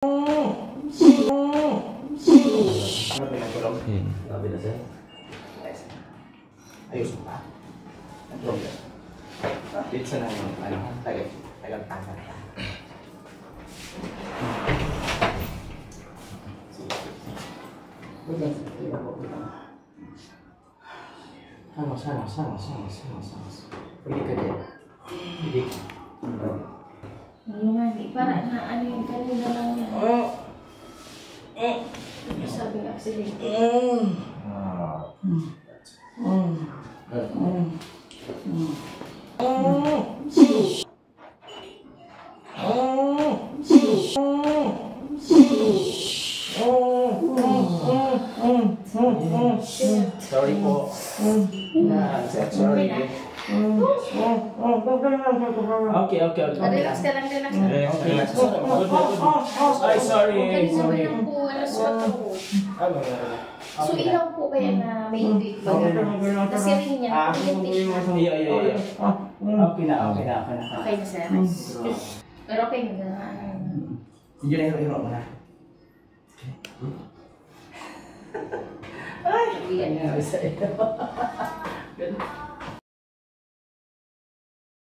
Ano pinagulong? Sabi na sir. Ayos mo pa. Ang problem. Dito sa nang, tagal-tagal. Sama. Pwede ka dyan. Pwede ka. Yung nga, di para na ano yung kanina lang yan. Sabi ng aksidente. Sorry po. Sorry. Okay. Relax ka lang. Ay, sorry. Sorry. So, ilaw po kaya na may hindi pa. Kasi rin niya, Iya. Okay na. Okay na sir. Pero okay na. Hindi na hiro mo na. Ay, yan nga sa iyo.